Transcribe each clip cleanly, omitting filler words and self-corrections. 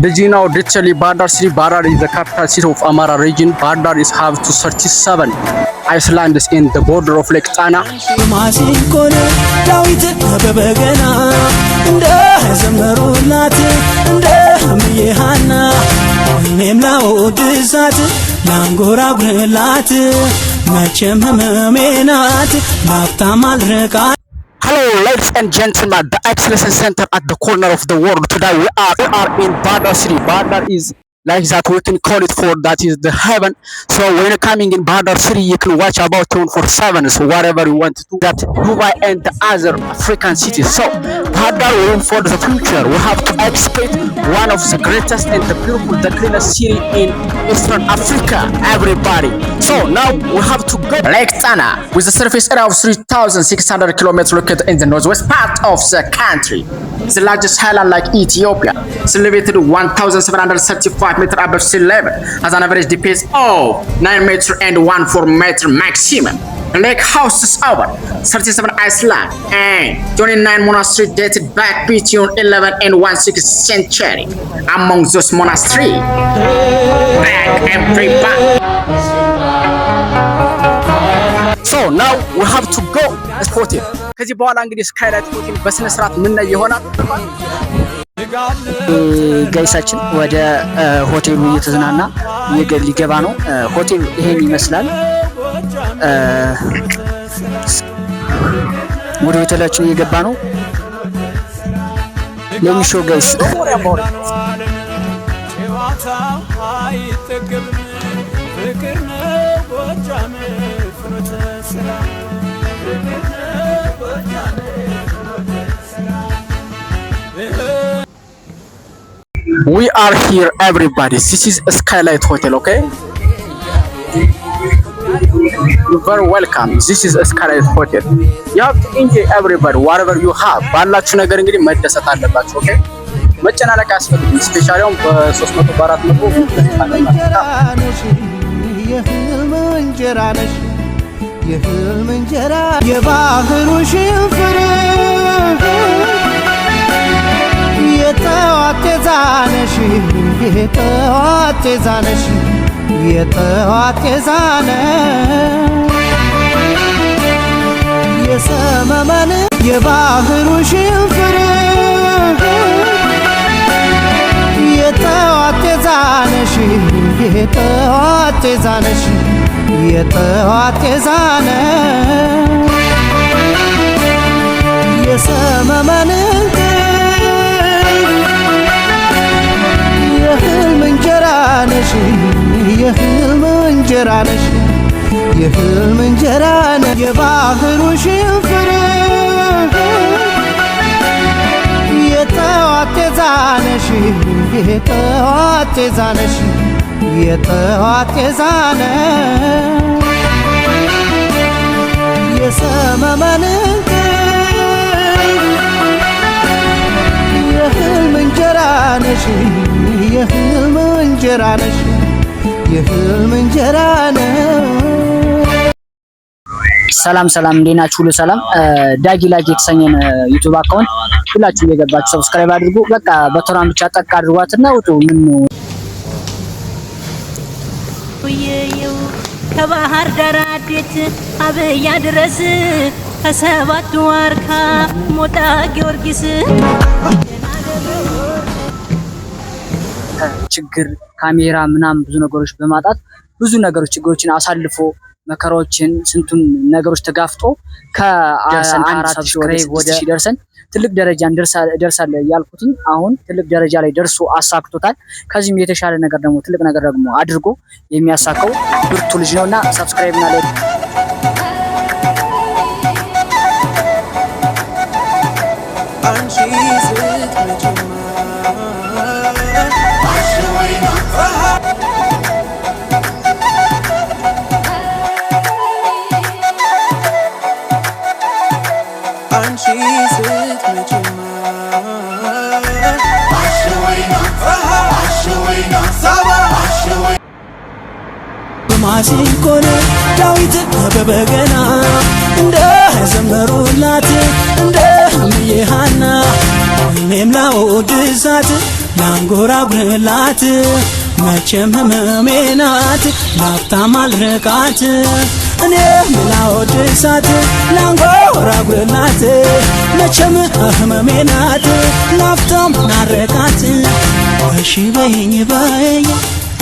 Did you know literally Bahar City, Bahar is the capital city of Amara region. Bahar is have to 37 islands in the border of Lake Tana. Hello ladies and gentlemen, the Excellence Center at the corner of the world. Today we are in Bahar City. Bahar is like that, we can call it for that is the heaven. So when you're coming in Bahar City, you can watch about 24/7, so whatever you want to do that Dubai and the other African cities. So Bahar will for the future, we have to expect one of the greatest and the beautiful, the cleanest city in Eastern Africa, everybody. So now we have to go Lake Tana with a surface area of 3,600 kilometers located in the northwest part of the country. It's the largest island like Ethiopia. It's elevated 1,735 meters above sea level, has an average depth of 9 meters and 1.4 meter maximum. The lake houses over 37 islands and 29 monasteries dated back between 11th and 16th century. Among those monasteries, back and bring back. So now we have to go spot it. ከዚህ በኋላ እንግዲህ ስካይላይት ሆቴል በስነ ስርዓት ምን ላይ ይሆናል ጋይሳችን ወደ ሆቴሉ እየተዝናና ሊገባ ነው። ሆቴሉ ይሄን ይመስላል። ወደ ሆቴላችን እየገባ ነው። ለሚሾ ጋይስ We are here, everybody. This is Skylight Hotel, okay? You're very welcome. This is Skylight Hotel. You have to enjoy everybody, whatever you have. ባላችሁ ነገር እንግዲህ መደሰት አለባችሁ፣ okay? መጨናነቅ አያስፈልግም። ስፔሻሊ አሁን በ300 በ400 የህልም እንጀራ የባህሩ ሽንፍር የጠዋት ዛነሽ የጠዋት ዛነሽ የጠዋት ዛነ የሰመመን የባህሩ ሽንፍር የጠዋት ዛነሽ የጠዋት ዛነሽ የጠዋት ዛነ የሰመመን የህልም እንጀራ ነሽ የህልም እንጀራ ነሽ የህልም እንጀራ ነሽ የባህሩ ሽንፍር የጠዋት ዛነሽ የጠዋት ዛነሽ የጠዋት ዛነ የሰመመን የህልም እንጀራ ነሽ የህልም እንጀራ ነሽ የህልም እንጀራ ነሽ። ሰላም ሰላም፣ እንዴት ናችሁ? ሁሉ ሰላም። ዳጊ ላጊ የተሰኘን ዩቲዩብ አካውንት ሁላችሁ እየገባችሁ ሰብስክራይብ አድርጉ። በቃ በተራን ብቻ ጠቅ አድርጓትና ውጡ። ምን ነው ከባህር ዳር አዴት አብያ ድረስ ከሰባቱ ዋርካ ሞጣ ጊዮርጊስ ችግር ካሜራ ምናምን ብዙ ነገሮች በማጣት ብዙ ነገሮች ችግሮችን አሳልፎ መከራዎችን ስንቱን ነገሮች ተጋፍጦ ከ4 ሰብስክራይብ ወደ ሲደርሰን ትልቅ ደረጃ ደርሳለ ያልኩትኝ አሁን ትልቅ ደረጃ ላይ ደርሶ አሳክቶታል። ከዚህም የተሻለ ነገር ደግሞ ትልቅ ነገር ደግሞ አድርጎ የሚያሳካው ብርቱ ልጅ ነውና ሰብስክራይብ እና ላይክ ማሲንቆን ዳዊት በበገና እንደ ዘመሩላት እንደ ምየሃና እኔም ላወድሳት ላንጎራጉርላት መቼም ህመሜ ናት ላፍታም አልርቃት እኔ ላወድሳት ላንጎራጉርላት መቼም ህመሜ ናት ላፍታም ናርቃት እሺ በይኝ በይኝ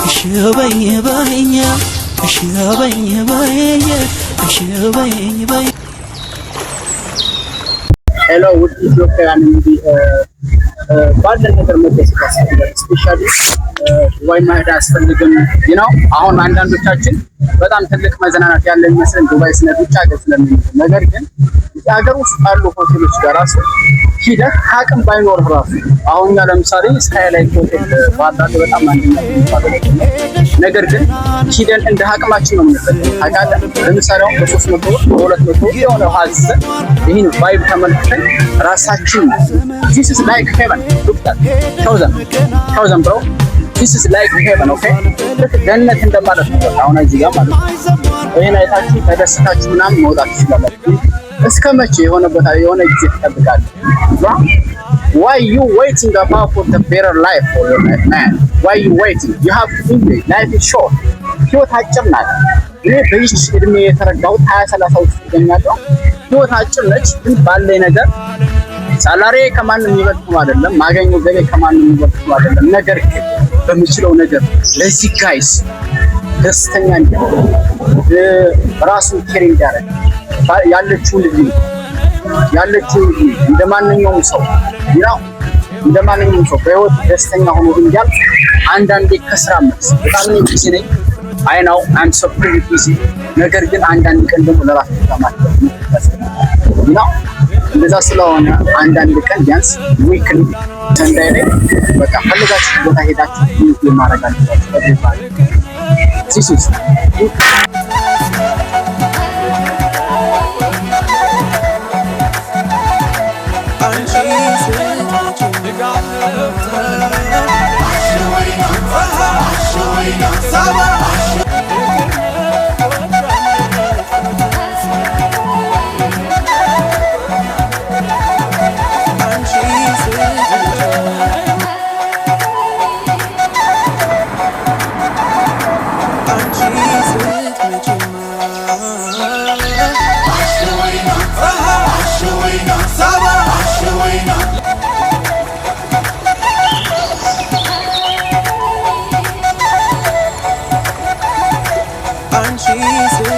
እሺ በይኝ በይኝ እሺ በይኝ በይኝ እሺ በይኝ በይኝ ሄሎ ውድ ኢትዮጵያውያን እንግዲህ ባለን ነገር መደሰት ያስፈልጋል። ስፔሻሊ ዱባይ መሄድ አያስፈልግም ነው። አሁን አንዳንዶቻችን በጣም ትልቅ መዝናናት ያለ ይመስለን ዱባይ ስንሄድ ውጭ ሀገር ስለምንሄድ፣ ነገር ግን ሀገር ውስጥ ያሉ ሆቴሎች ጋር ራሱ ሂደህ አቅም ባይኖር ራሱ አሁን እኛ ለምሳሌ ስካይላይት ሆቴል ባዳለ በጣም አንደኛ የሚባለው ነገር ግን ሂደን እንደ አቅማችን ነው የምንፈልገው። ታውቃለህ ለምሳሌ አሁን በ300 በ200 የሆነ ሀዝ ይህን ቫይብ ተመልክተን ራሳችን this is like heaven look at show them bro this is like heaven okay ገነት እንደማለት ነው። አሁን እዚህ ጋር ማለት ነው ይሄን አይታችሁ ተደስታችሁ ምናምን መውጣት ትችላላችሁ። እስከ መቼ የሆነ ቦታ የሆነ ጊዜ ትጠብቃለህ? Why you waiting about for the better life for your life man? Why you waiting? You have to enjoy. Life is short. ህይወት አጭር ናት። እኔ በዚህ እድሜ የተረዳሁት 20-30 ውስጥ ይገኛለሁ። ህይወት አጭር ነች፣ ግን ባለኝ ነገር ሳላሪ ከማንም የሚበልጥ አይደለም፣ ማገኘው ገቢ ከማንም የሚበልጥ አይደለም። ነገር ግን በሚችለው ነገር ለዚህ ጋይስ ደስተኛ እንዲሆን ራሱን ኬር እንዲያደርግ ያለችውን እንደማንኛውም ሰው እንደማንኛውም ሰው በህይወት ደስተኛ ሆኖ እንዲያልፍ አንዳንዴ ከስራ መልስ በጣም ነው ቢዚ ነኝ አይ ናው አም ሶ ቢዚ ነገር ግን አንዳንድ ቀን ደግሞ ለራስ ተማማት ነው እንደዛ ስለሆነ አንዳንድ ቀን ቢያንስ ዊክሊ ሰንዳይ ላይ በቃ ፈልጋችሁ ቦታ ሄዳችሁ ማድረግ አለባችሁ። ሲሲስ Jesus,